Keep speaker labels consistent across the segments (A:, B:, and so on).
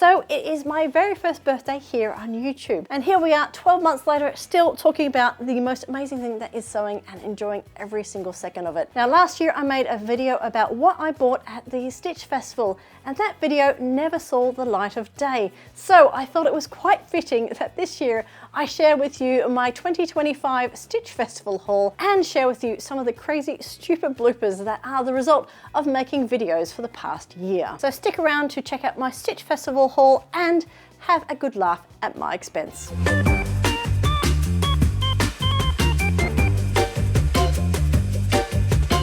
A: So it is my very first birthday here on YouTube. And here we are 12 months later, still talking about the most amazing thing that is sewing and enjoying every single second of it. Now last year I made a video about what I bought at the Stitch Festival, and that video never saw the light of day. So I thought it was quite fitting that this year I share with you my 2025 Stitch Festival haul and share with you some of the crazy, stupid bloopers that are the result of making videos for the past year. So stick around to check out my Stitch Festival haul and have a good laugh at my expense.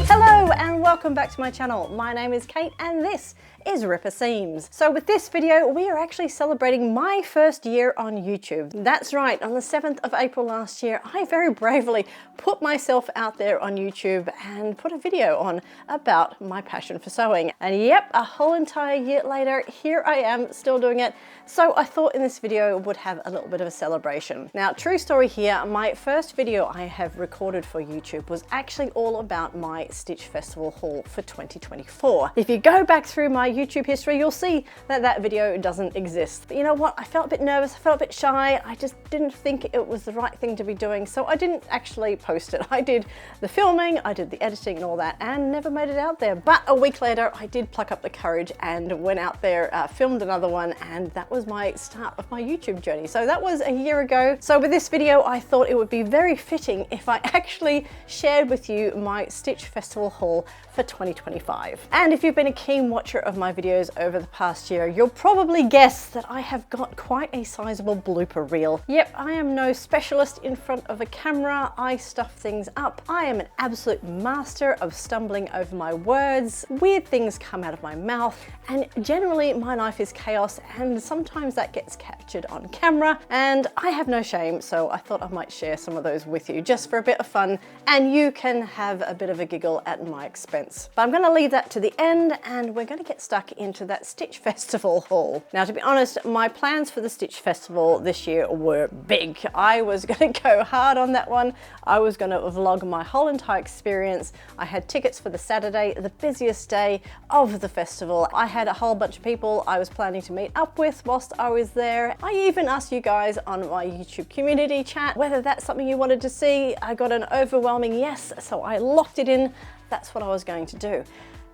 A: Hello and welcome back to my channel. My name is Kate and this is Ripper Seams. So with this video, we are actually celebrating my first year on YouTube. That's right, on the 7th of April last year, I very bravely put myself out there on YouTube and put a video on about my passion for sewing. And yep, a whole entire year later, here I am still doing it. So I thought in this video would have a little bit of a celebration. Now, true story here, my first video I have recorded for YouTube was actually all about my Stitch Festival haul for 2024. If you go back through my YouTube history, you'll see that that video doesn't exist. But you know what? I felt a bit nervous, I felt a bit shy. I just didn't think it was the right thing to be doing, so I didn't actually post it. I did the filming, I did the editing and all that, and never made it out there. But a week later, I did pluck up the courage and went out there, filmed another one, and that was my start of my YouTube journey. So that was a year ago. So with this video, I thought it would be very fitting if I actually shared with you my Stitch Festival haul for 2025. And if you've been a keen watcher of my videos over the past year, you'll probably guess that I have got quite a sizable blooper reel. Yep, I am no specialist in front of a camera. I stuff things up. I am an absolute master of stumbling over my words. Weird things come out of my mouth, and generally my life is chaos, and sometimes that gets captured on camera, and I have no shame, so I thought I might share some of those with you just for a bit of fun, and you can have a bit of a giggle at my expense. But I'm going to leave that to the end, and we're going to get stuck into that Stitch Festival haul. Now, to be honest, my plans for the Stitch Festival this year were big. I was going to go hard on that one. I was going to vlog my whole entire experience. I had tickets for the Saturday, the busiest day of the festival. I had a whole bunch of people I was planning to meet up with whilst I was there. I even asked you guys on my YouTube community chat whether that's something you wanted to see. I got an overwhelming yes, so I locked it in. That's what I was going to do.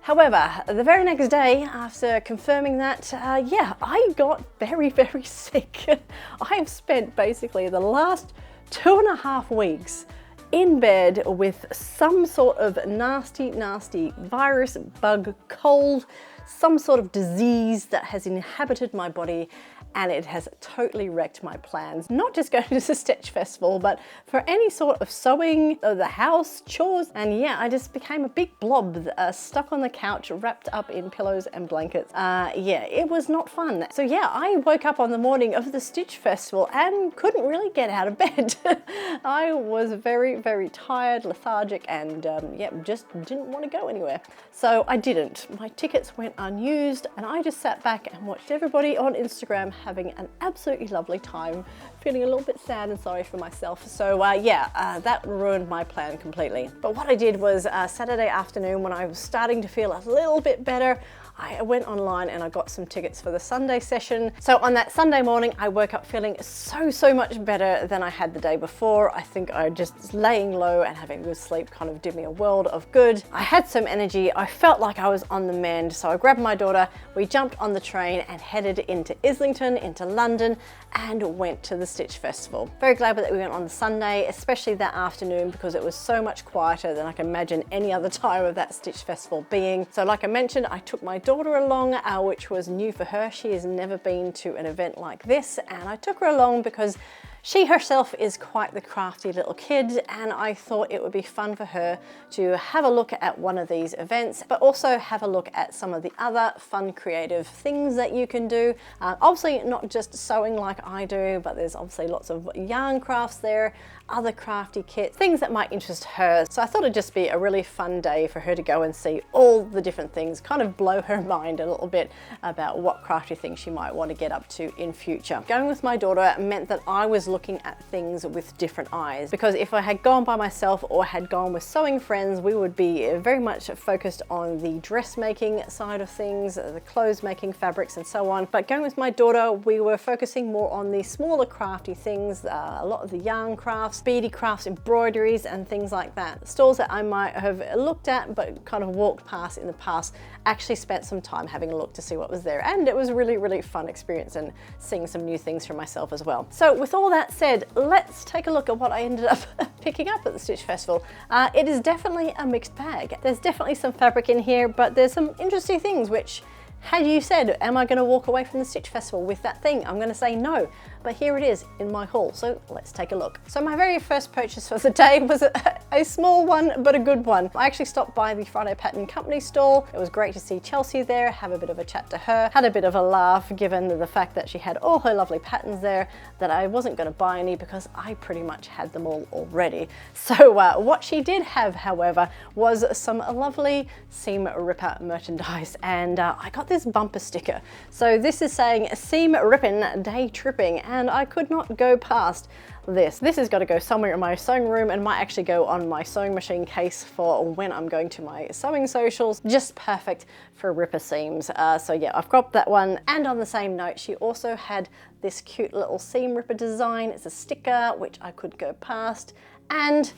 A: However, the very next day, after confirming that, yeah, I got very, very sick. I have spent basically the last 2.5 weeks in bed with some sort of nasty, nasty virus, bug, cold, some sort of disease that has inhabited my body, and it has totally wrecked my plans. Not just going to the Stitch Festival, but for any sort of sewing, the house, chores, and yeah, I just became a big blob stuck on the couch, wrapped up in pillows and blankets. Yeah, it was not fun. So yeah, I woke up on the morning of the Stitch Festival and couldn't really get out of bed. I was very, very tired, lethargic, and yeah, just didn't want to go anywhere. So I didn't. My tickets went unused, and I just sat back and watched everybody on Instagram having an absolutely lovely time, feeling a little bit sad and sorry for myself. So yeah, that ruined my plan completely. But what I did was Saturday afternoon, when I was starting to feel a little bit better, I went online and I got some tickets for the Sunday session. So on that Sunday morning, I woke up feeling so much better than I had the day before. I think I just laying low and having good sleep kind of did me a world of good. I had some energy. I felt like I was on the mend. So I grabbed my daughter, we jumped on the train and headed into Islington, into London, and went to the Stitch Festival. Very glad that we went on the Sunday, especially that afternoon, because it was so much quieter than I can imagine any other time of that Stitch Festival being. So like I mentioned, I took my daughter along, which was new for her. She has never been to an event like this, and I took her along because she herself is quite the crafty little kid, and I thought it would be fun for her to have a look at one of these events, but also have a look at some of the other fun, creative things that you can do. Obviously not just sewing like I do, but there's obviously lots of yarn crafts there, other crafty kits, things that might interest her. So I thought it'd just be a really fun day for her to go and see all the different things, kind of blow her mind a little bit about what crafty things she might want to get up to in future. Going with my daughter meant that I was looking at things with different eyes, because if I had gone by myself or had gone with sewing friends, we would be very much focused on the dressmaking side of things, the clothes making, fabrics and so on. But going with my daughter, we were focusing more on the smaller crafty things, a lot of the yarn crafts, beady crafts, embroideries and things like that. Stores that I might have looked at but kind of walked past in the past, actually spent some time having a look to see what was there, and it was a really fun experience and seeing some new things for myself as well. So with all that said, let's take a look at what I ended up picking up at the Stitch Festival. It is definitely a mixed bag. There's definitely some fabric in here, but there's some interesting things which, had you said, am I going to walk away from the Stitch Festival with that thing? I'm going to say no, but here it is in my haul, so let's take a look. So my very first purchase for the day was a small one, but a good one. I actually stopped by the Friday Pattern Company stall. It was great to see Chelsea there, have a bit of a chat to her, had a bit of a laugh given the fact that she had all her lovely patterns there, that I wasn't going to buy any because I pretty much had them all already. So what she did have, however, was some lovely seam ripper merchandise, and I got this bumper sticker. So this is saying seam ripping day tripping, and I could not go past this. This has got to go somewhere in my sewing room and might actually go on my sewing machine case for when I'm going to my sewing socials. Just perfect for ripper seams. So yeah, I've got that one. And on the same note, she also had this cute little seam ripper design. It's a sticker which I could go past, and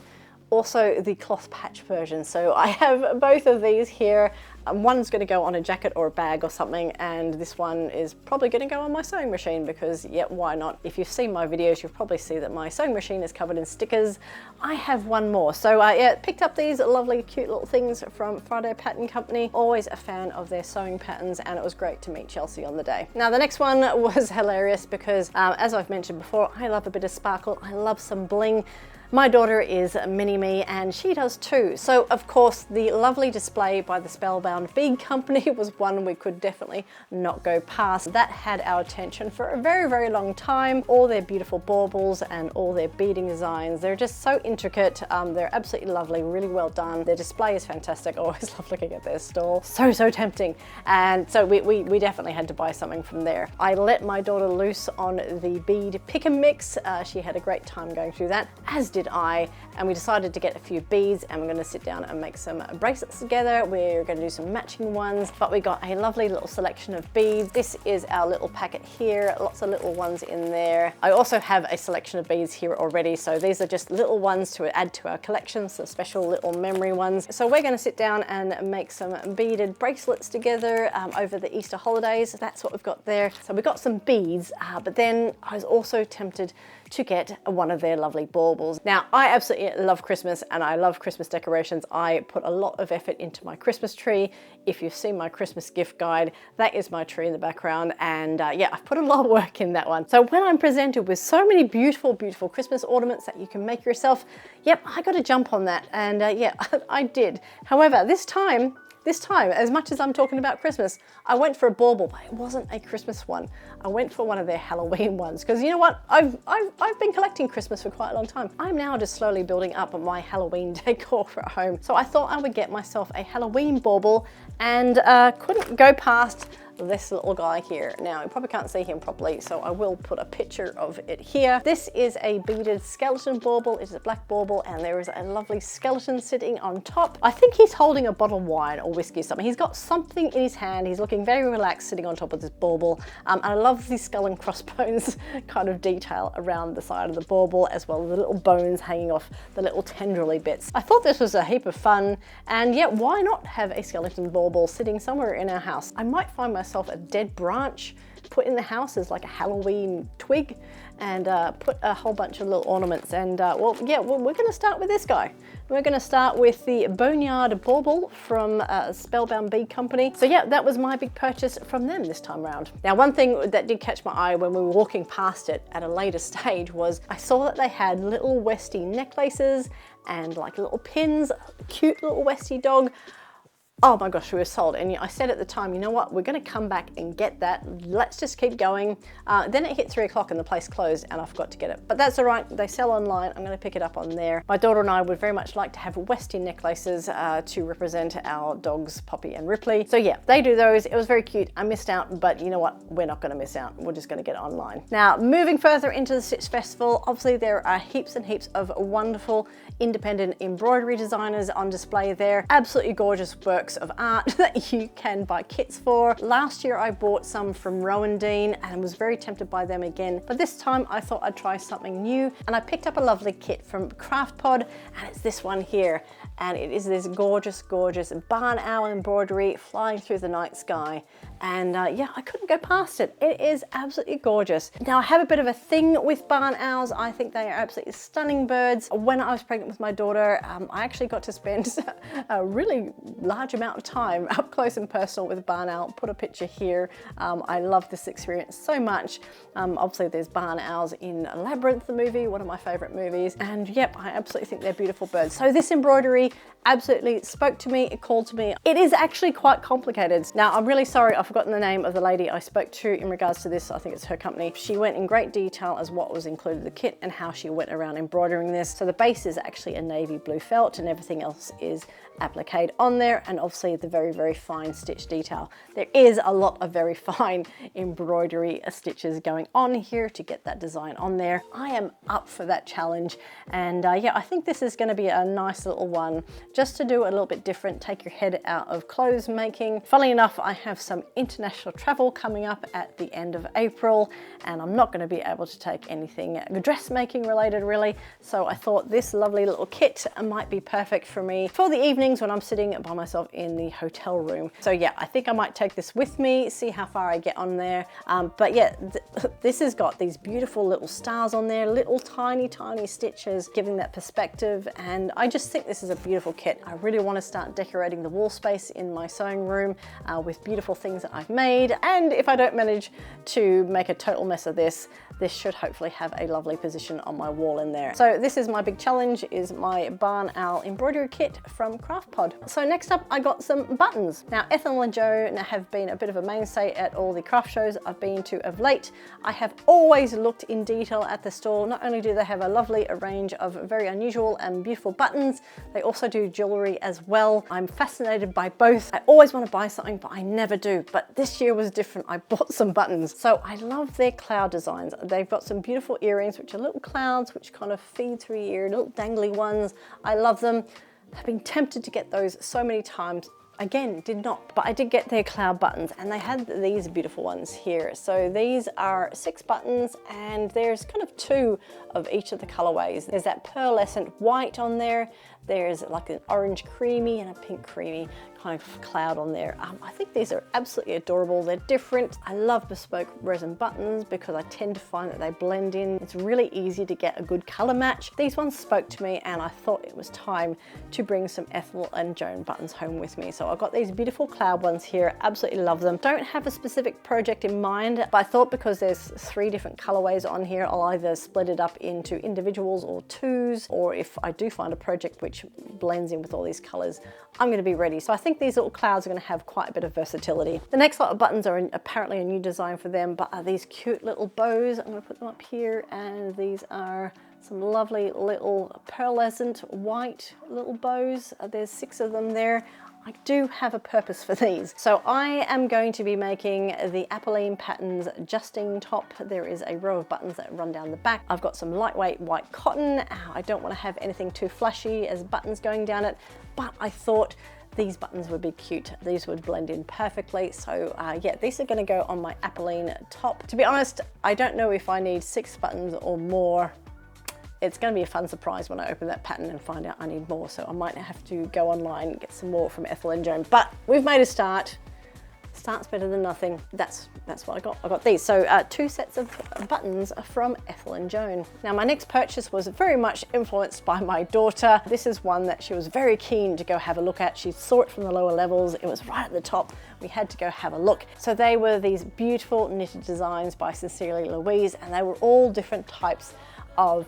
A: also the cloth patch version. So I have both of these here. One's going to go on a jacket or a bag or something, and this one is probably going to go on my sewing machine because, yeah, why not? If you've seen my videos, you'll probably see that my sewing machine is covered in stickers. I have one more. So yeah, picked up these lovely cute little things from Friday Pattern Company. Always a fan of their sewing patterns, and it was great to meet Chelsea on the day. Now the next one was hilarious because as I've mentioned before, I love a bit of sparkle. I love some bling. My daughter is mini-me and she does too. So of course the lovely display by the Spellbound Bead Company was one we could definitely not go past. That had our attention for a very long time. All their beautiful baubles and all their beading designs, they're just so intricate. They're absolutely lovely, really well done. Their display is fantastic. I always love looking at their stall. So tempting. And so we definitely had to buy something from there. I let my daughter loose on the bead pick and mix. She had a great time going through that, as did I, and we decided to get a few beads, and we're going to sit down and make some bracelets together. We're going to do some matching ones, but we got a lovely little selection of beads. This is our little packet here, lots of little ones in there. I also have a selection of beads here already, so these are just little ones to add to our collection, some special little memory ones. So we're going to sit down and make some beaded bracelets together over the Easter holidays. That's what we've got there. So we got some beads, but then I was also tempted to get one of their lovely baubles. Now, I absolutely love Christmas and I love Christmas decorations. I put a lot of effort into my Christmas tree. If you've seen my Christmas gift guide, that is my tree in the background, and yeah, I've put a lot of work in that one. So when I'm presented with so many beautiful Christmas ornaments that you can make yourself, yep, I got to jump on that, and yeah, I did. However, this time, as much as I'm talking about Christmas, I went for a bauble, but it wasn't a Christmas one. I went for one of their Halloween ones, because you know what? I've been collecting Christmas for quite a long time. I'm now just slowly building up my Halloween decor for home. So I thought I would get myself a Halloween bauble, and couldn't go past this little guy here. Now, you probably can't see him properly, so I will put a picture of it here. This is a beaded skeleton bauble. It's a black bauble, and there is a lovely skeleton sitting on top. I think he's holding a bottle of wine or whiskey or something. He's got something in his hand. He's looking very relaxed sitting on top of this bauble. And I love the skull and crossbones kind of detail around the side of the bauble, as well as the little bones hanging off the little tendrily bits. I thought this was a heap of fun, and yet why not have a skeleton bauble sitting somewhere in our house? I might find myself a dead branch put in the house as like a Halloween twig, and put a whole bunch of little ornaments. And well, yeah, we're going to start with this guy. We're going to start with the Boneyard Bauble from Spellbound Bead Company. So yeah, that was my big purchase from them this time around. Now, one thing that did catch my eye when we were walking past it at a later stage was I saw that they had little Westie necklaces and like little pins, cute little Westie dog. Oh my gosh, we were sold. And I said at the time, you know what, we're going to come back and get that. Let's just keep going. Then it hit 3 o'clock and the place closed and I forgot to get it. But that's all right. They sell online. I'm going to pick it up on there. My daughter and I would very much like to have Westie necklaces to represent our dogs, Poppy and Ripley. So yeah, they do those. It was very cute. I missed out, but you know what? We're not going to miss out. We're just going to get it online. Now, moving further into the Stitch Festival, obviously there are heaps and heaps of wonderful independent embroidery designers on display there. Absolutely gorgeous works of art that you can buy kits for. Last year I bought some from Rowan Dean and was very tempted by them again, but this time I thought I'd try something new and I picked up a lovely kit from Craftpod, and it's this one here, and it is this gorgeous barn owl embroidery flying through the night sky. And yeah, I couldn't go past it. It is absolutely gorgeous. Now I have a bit of a thing with barn owls. I think they are absolutely stunning birds. When I was pregnant with my daughter, I actually got to spend a really large amount of time up close and personal with a barn owl. Put a picture here. I love this experience so much. Obviously there's barn owls in Labyrinth, the movie, one of my favorite movies. And yep, I absolutely think they're beautiful birds. So this embroidery absolutely spoke to me, it called to me. It is actually quite complicated. Now I'm really sorry, I've forgotten the name of the lady I spoke to in regards to this. I think it's her company. She went in great detail as what was included in the kit and how she went around embroidering this. So the base is actually a navy blue felt and everything else is appliqued on there, and obviously the very fine stitch detail. There is a lot of very fine embroidery stitches going on here to get that design on there. I am up for that challenge, and yeah, I think this is going to be a nice little one just to do a little bit different, take your head out of clothes making. Funnily enough, I have some international travel coming up at the end of April, and I'm not going to be able to take anything dressmaking related really, so I thought this lovely little kit might be perfect for me for the evening when I'm sitting by myself in the hotel room. So yeah, I think I might take this with me, see how far I get on there. But yeah, this has got these beautiful little stars on there, little tiny stitches, giving that perspective. And I just think this is a beautiful kit. I really want to start decorating the wall space in my sewing room with beautiful things that I've made. And if I don't manage to make a total mess of this, this should hopefully have a lovely position on my wall in there. So this is my big challenge, is my barn owl embroidery kit from Craftpod. So next up I got some buttons. Now Ethel and Joan have been a bit of a mainstay at all the craft shows I've been to of late. I have always looked in detail at the store. Not only do they have a lovely range of very unusual and beautiful buttons, they also do jewelry as well. I'm fascinated by both. I always want to buy something, but I never do. But this year was different. I bought some buttons. So I love their cloud designs. They've got some beautiful earrings, which are little clouds, which kind of feed through your ear, little dangly ones. I love them. I've been tempted to get those so many times. Again, did not, but I did get their cloud buttons, and they had these beautiful ones here. So these are 6 buttons, and there's kind of 2 of each of the colorways. There's that pearlescent white on there. There's like an orange creamy and a pink creamy kind of cloud on there. I think these are absolutely adorable. They're different. I love bespoke resin buttons because I tend to find that they blend in. It's really easy to get a good color match. These ones spoke to me, and I thought it was time to bring some Ethel and Joan buttons home with me. So I've got these beautiful cloud ones here. Absolutely love them. Don't have a specific project in mind, but I thought because there's 3 different colorways on here, I'll either split it up into individuals or 2s, or if I do find a project which blends in with all these colors, I'm going to be ready. So I think these little clouds are going to have quite a bit of versatility. The next lot of buttons are apparently a new design for them, but are these cute little bows. I'm going to put them up here, and these are some lovely little pearlescent white little bows. There's 6 of them there. I do have a purpose for these. So I am going to be making the Apolline Patterns Justing top. There is a row of buttons that run down the back. I've got some lightweight white cotton. I don't want to have anything too flashy as buttons going down it, but I thought these buttons would be cute. These would blend in perfectly. So yeah, these are going to go on my Apolline top. To be honest, I don't know if I need 6 buttons or more. It's going to be a fun surprise when I open that pattern and find out I need more. So I might have to go online and get some more from Ethel and Joan. But we've made a start. Start's better than nothing. That's what I got. I got these. So 2 sets of buttons from Ethel and Joan. Now my next purchase was very much influenced by my daughter. This is one that she was very keen to go have a look at. She saw it from the lower levels. It was right at the top. We had to go have a look. So they were these beautiful knitted designs by Sincerely Louise, and they were all different types of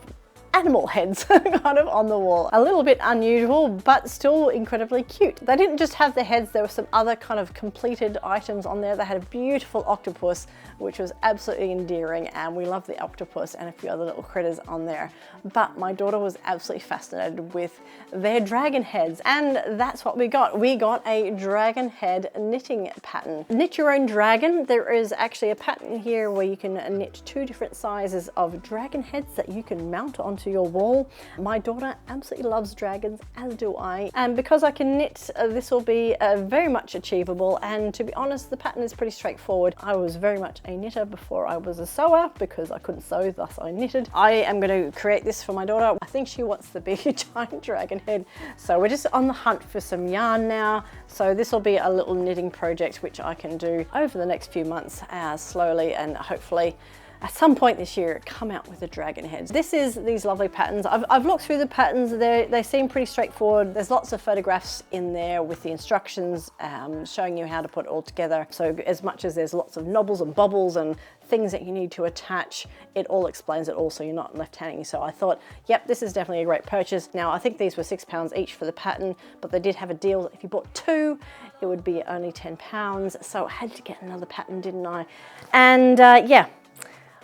A: animal heads kind of on the wall. A little bit unusual, but still incredibly cute. They didn't just have the heads, there were some other kind of completed items on there. They had a beautiful octopus, which was absolutely endearing, and we love the octopus and a few other little critters on there. But my daughter was absolutely fascinated with their dragon heads, and that's what we got. We got a dragon head knitting pattern. Knit your own dragon. There is actually a pattern here where you can knit 2 different sizes of dragon heads that you can mount onto your wall. My daughter absolutely loves dragons, as do I, and because I can knit, this will be very much achievable. And to be honest, the pattern is pretty straightforward. I was very much a knitter before I was a sewer because I couldn't sew, thus I knitted. I am going to create this for my daughter. I think she wants the big giant dragon head, so we're just on the hunt for some yarn now. So this will be a little knitting project which I can do over the next few months slowly, and hopefully at some point this year come out with a dragon head. This is these lovely patterns. I've looked through the patterns. They seem pretty straightforward. There's lots of photographs in there with the instructions showing you how to put it all together. So as much as there's lots of knobbles and bobbles and things that you need to attach, it all explains it all, so you're not left-handing. So I thought, yep, this is definitely a great purchase. Now I think these were £6 each for the pattern, but they did have a deal. If you bought 2, it would be only £10. So I had to get another pattern, didn't I? And yeah,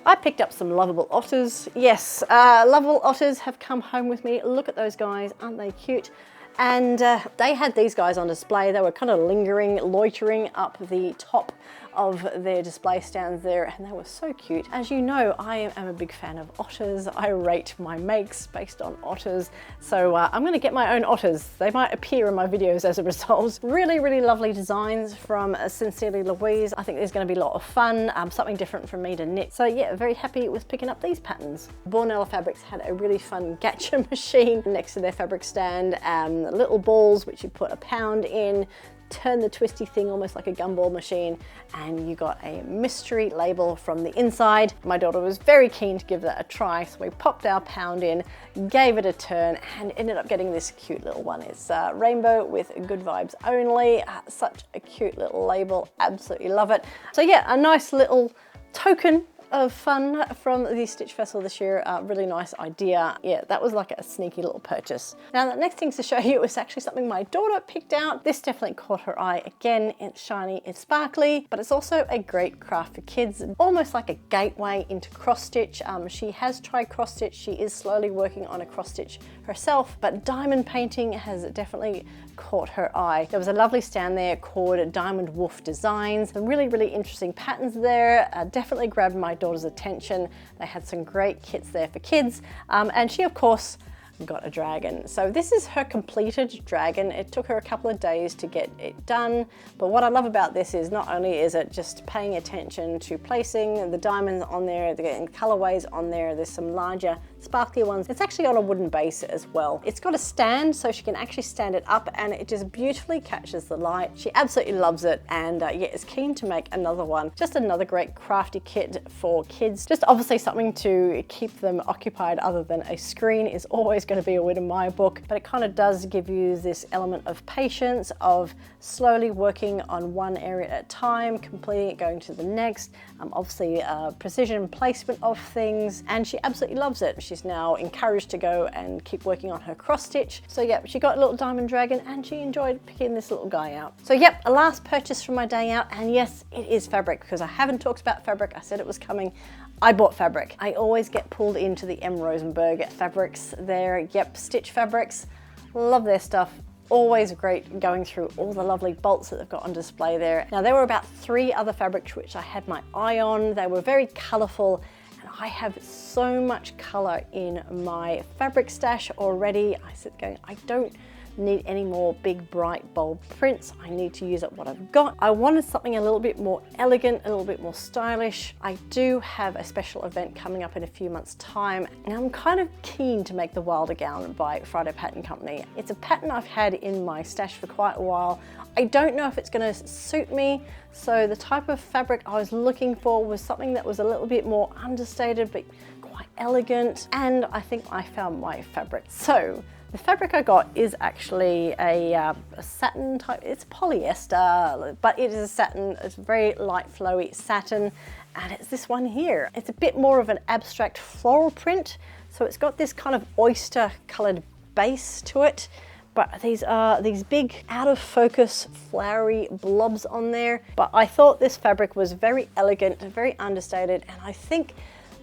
A: I picked up some lovable otters. Yes, lovable otters have come home with me. Look at those guys, aren't they cute? And they had these guys on display. They were kind of loitering up the top of their display stands there, and they were so cute. As you know, I am a big fan of otters. I rate my makes based on otters. So I'm gonna get my own otters. They might appear in my videos as a result. Really, really lovely designs from Sincerely Louise. I think there's gonna be a lot of fun, something different for me to knit. So yeah, very happy with picking up these patterns. Bornella Fabrics had a really fun gacha machine next to their fabric stand. Little balls which you put a pound in, turn the twisty thing almost like a gumball machine, and you got a mystery label from the inside. My daughter was very keen to give that a try, so we popped our pound in, gave it a turn, and ended up getting this cute little one. It's rainbow with good vibes only. Such a cute little label, absolutely love it. So yeah, a nice little token of fun from the Stitch Festival this year. Really nice idea. Yeah, that was like a sneaky little purchase. Now the next thing to show you is actually something my daughter picked out. This definitely caught her eye. Again, it's shiny, it's sparkly, but it's also a great craft for kids. Almost like a gateway into cross stitch. She has tried cross stitch. She is slowly working on a cross stitch herself, but diamond painting has definitely caught her eye. There was a lovely stand there called Diamond Wolf Designs. Some really, really interesting patterns there. Definitely grabbed my daughter's attention. They had some great kits there for kids, and she of course got a dragon. So this is her completed dragon. It took her a couple of days to get it done, but what I love about this is not only is it just paying attention to placing the diamonds on there, they're getting colorways on there, there's some larger sparkly ones. It's actually on a wooden base as well. It's got a stand so she can actually stand it up, and it just beautifully catches the light. She absolutely loves it, and yeah, is keen to make another one. Just another great crafty kit for kids. Just obviously something to keep them occupied other than a screen is always going to be a win in my book, but it kind of does give you this element of patience, of slowly working on one area at a time, completing it, going to the next. Obviously precision placement of things, and she absolutely loves it. She's now encouraged to go and keep working on her cross stitch. So yep, she got a little diamond dragon and she enjoyed picking this little guy out. So yep, a last purchase from my day out, and yes, it is fabric, because I haven't talked about fabric. I said it was coming. I bought fabric. I always get pulled into the Rosenberg fabrics there. Yep, Stitch Fabrics, love their stuff. Always great going through all the lovely bolts that they've got on display there. Now there were about 3 other fabrics which I had my eye on. They were very colorful, and I have so much color in my fabric stash already. I sit going, I don't need any more big, bright, bold prints. I need to use up what I've got. I wanted something a little bit more elegant, a little bit more stylish. I do have a special event coming up in a few months' time, and I'm kind of keen to make the Wilder gown by Friday Pattern Company. It's a pattern I've had in my stash for quite a while. I don't know if it's going to suit me, so the type of fabric I was looking for was something that was a little bit more understated but quite elegant, and I think I found my fabric. So the fabric I got is actually a satin type. It's polyester, but it is a satin. It's very light, flowy satin, and it's this one here. It's a bit more of an abstract floral print, So it's got this kind of oyster colored base to it, but these are these big out of focus flowery blobs on there. But I thought this fabric was very elegant, very understated, and I think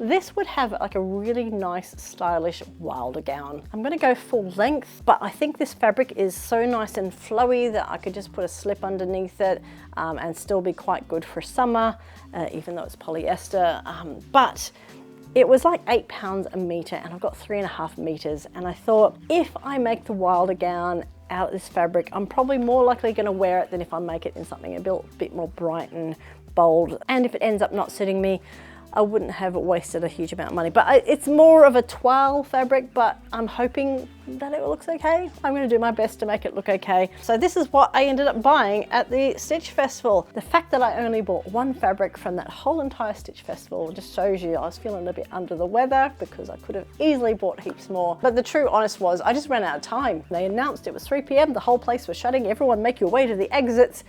A: this would have like a really nice stylish wilder gown. I'm gonna go full length, but I think this fabric is so nice and flowy that I could just put a slip underneath it and still be quite good for summer, even though it's polyester. But it was like £8 a meter, and I've got 3.5 meters. And I thought, if I make the wilder gown out of this fabric, I'm probably more likely gonna wear it than if I make it in something a bit more bright and bold. And if it ends up not suiting me, I wouldn't have wasted a huge amount of money. But it's more of a toile fabric, but I'm hoping that it looks okay. I'm gonna do my best to make it look okay. So this is what I ended up buying at the Stitch Festival. The fact that I only bought one fabric from that whole entire Stitch Festival just shows you I was feeling a bit under the weather, because I could have easily bought heaps more. But the true honest was, I just ran out of time. They announced it was 3 p.m, the whole place was shutting, everyone make your way to the exits.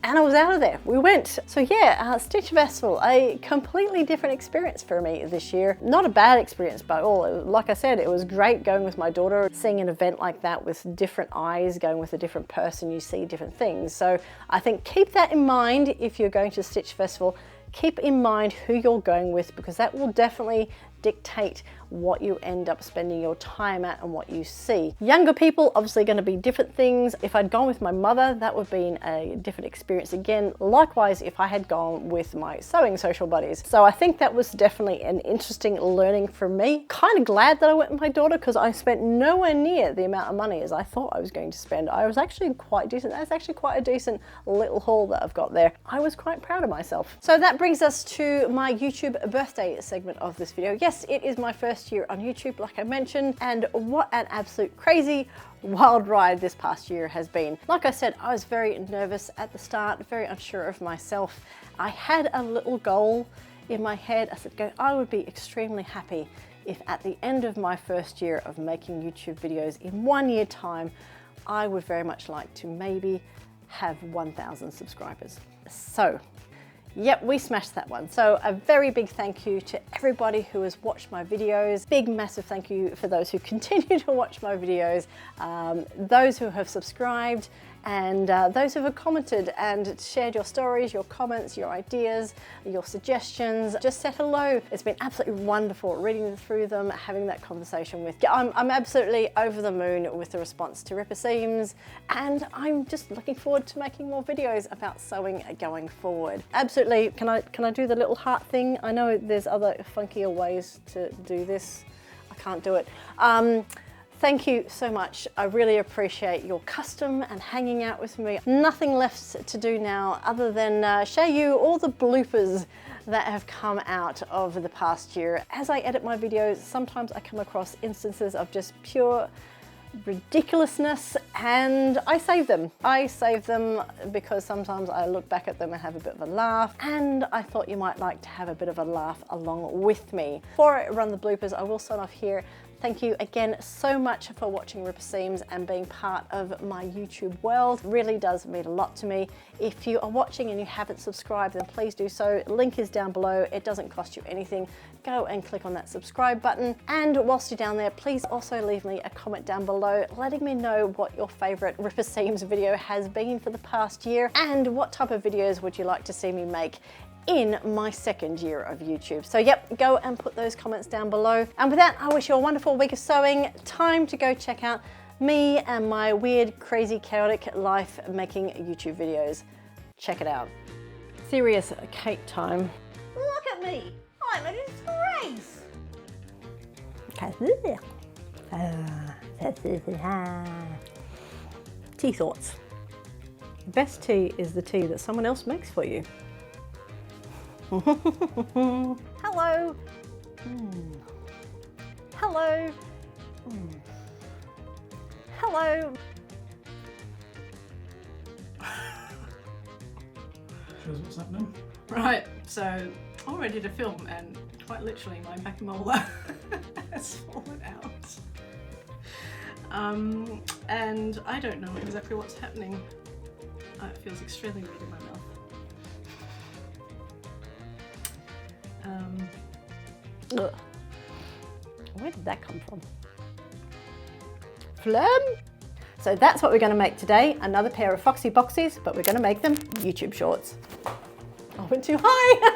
A: And I was out of there, we went. So yeah, Stitch Festival, a completely different experience for me this year. Not a bad experience by all. Like I said, it was great going with my daughter, seeing an event like that with different eyes, going with a different person, you see different things. So I think keep that in mind if you're going to Stitch Festival. Keep in mind who you're going with, because that will definitely dictate what you end up spending your time at and what you see. Younger people, obviously going to be different things. If I'd gone with my mother, that would have been a different experience again. Likewise, if I had gone with my sewing social buddies. So I think that was definitely an interesting learning for me. Kind of glad that I went with my daughter, because I spent nowhere near the amount of money as I thought I was going to spend. I was actually quite decent. That's actually quite a decent little haul that I've got there. I was quite proud of myself. So that brings us to my YouTube birthday segment of this video. Yes, it is my first year on YouTube, like I mentioned, and what an absolute crazy wild ride this past year has been. Like I said, I was very nervous at the start, very unsure of myself. I had a little goal in my head. I said, I would be extremely happy if at the end of my first year of making YouTube videos, in 1 year time, I would very much like to maybe have 1,000 subscribers. So yep, we smashed that one. So a very big thank you to everybody who has watched my videos. Big, massive thank you for those who continue to watch my videos, those who have subscribed, and those who have commented and shared your stories, your comments, your ideas, your suggestions. Just said hello. It's been absolutely wonderful reading through them, having that conversation with you. I'm absolutely over the moon with the response to Ripper Seams, and I'm just looking forward to making more videos about sewing going forward. Absolutely. Can I do the little heart thing? I know there's other funkier ways to do this. I can't do it. Thank you so much. I really appreciate your custom and hanging out with me. Nothing left to do now other than show you all the bloopers that have come out of the past year. As I edit my videos, sometimes I come across instances of just pure ridiculousness, and I save them. I save them because sometimes I look back at them and have a bit of a laugh, and I thought you might like to have a bit of a laugh along with me. Before I run the bloopers, I will sign off here. Thank you again so much for watching Ripper Seams and being part of my YouTube world. It really does mean a lot to me. If you are watching and you haven't subscribed, then please do so. Link is down below. It doesn't cost you anything. Go and click on that subscribe button. And whilst you're down there, please also leave me a comment down below letting me know what your favorite Ripper Seams video has been for the past year, and what type of videos would you like to see me make in my second year of YouTube. So yep, go and put those comments down below. And with that, I wish you a wonderful week of sewing. Time to go check out me and my weird, crazy, chaotic life making YouTube videos. Check it out. Serious Kate time.
B: Look at me, I'm a disgrace.
A: Tea thoughts. The best tea is the tea that someone else makes for you. Hello. Hello. Hello.
C: Shows what's happening. Right, so I'm ready to film, and quite literally my back molar has fallen out. And I don't know exactly what's happening. It feels extremely weird in my mouth.
A: Where did that come from? Phlegm. So that's what we're going to make today. Another pair of Foxy Boxies, but we're going to make them YouTube shorts. I went too high.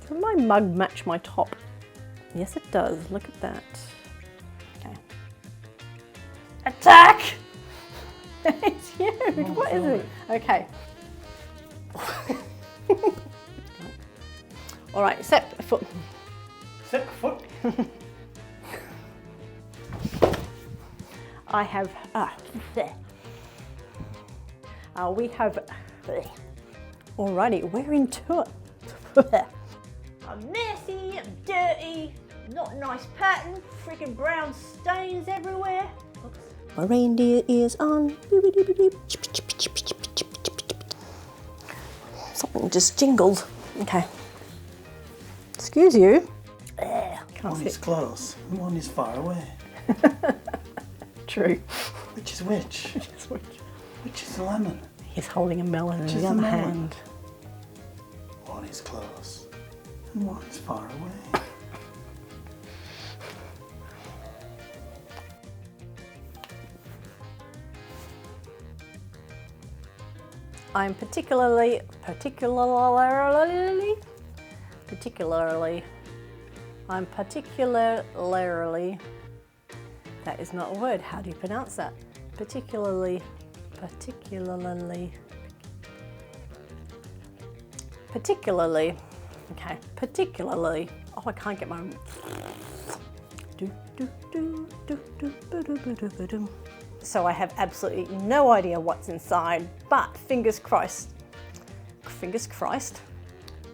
A: Does my mug match my top? Yes, it does. Look at that. Okay. Attack! It's huge. What is it? Okay. All right, step foot.
D: Step foot.
A: I have. We have. Alrighty, we're into it.
B: I'm messy, I'm dirty, not a nice pattern, freaking brown stains everywhere. Oops.
A: My reindeer ears on. Something just jingled. Okay. Excuse you. Can't
D: One
A: see
D: is
A: it.
D: close and one is far away.
A: True.
D: Which is which? Which is the lemon?
A: He's holding a melon in
D: Which
A: his
D: is the
A: other
D: melon?
A: hand.
D: One is close and one is far away.
A: I'm particularly, that is not a word. How do you pronounce that? Particularly, okay, particularly, oh, I can't get my, so I have absolutely no idea what's inside, but fingers crossed.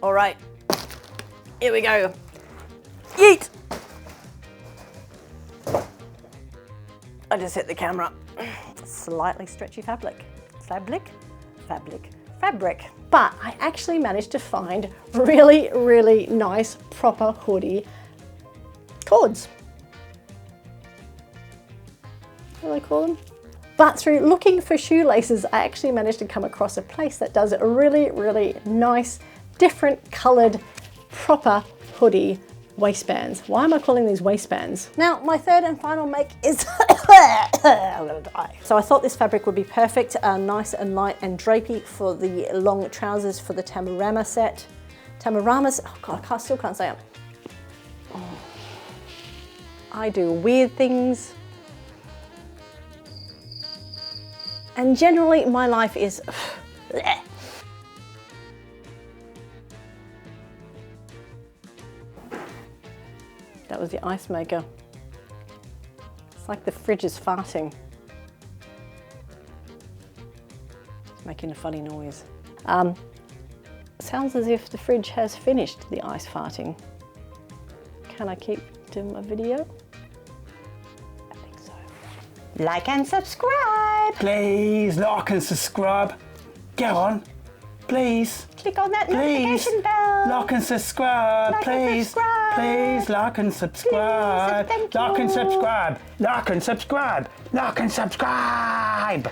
A: All right, here we go. Yeet! I just hit the camera. Slightly stretchy fabric. But I actually managed to find really, really nice proper hoodie cords. What do I call them? But through looking for shoelaces, I actually managed to come across a place that does a really, really nice, different coloured, proper hoodie waistbands. Why am I calling these waistbands? Now, my third and final make is I'm gonna die. So I thought this fabric would be perfect, nice and light and drapey for the long trousers for the Tamarama set. Tamaramas, oh God, I still can't say it. Oh. I do weird things. And generally my life is That was the ice maker. It's like the fridge is farting. It's making a funny noise. Sounds as if the fridge has finished the ice farting. Can I keep doing my video? I think so. Like and subscribe!
D: Please like and subscribe. Go on. Please.
A: Click on that
D: Please.
A: notification bell!
D: Like and subscribe.
A: Like and
D: Please.
A: subscribe.
D: Please like and subscribe.
A: Please, thank
D: Like and
A: you.
D: subscribe. Like and subscribe. Like and subscribe.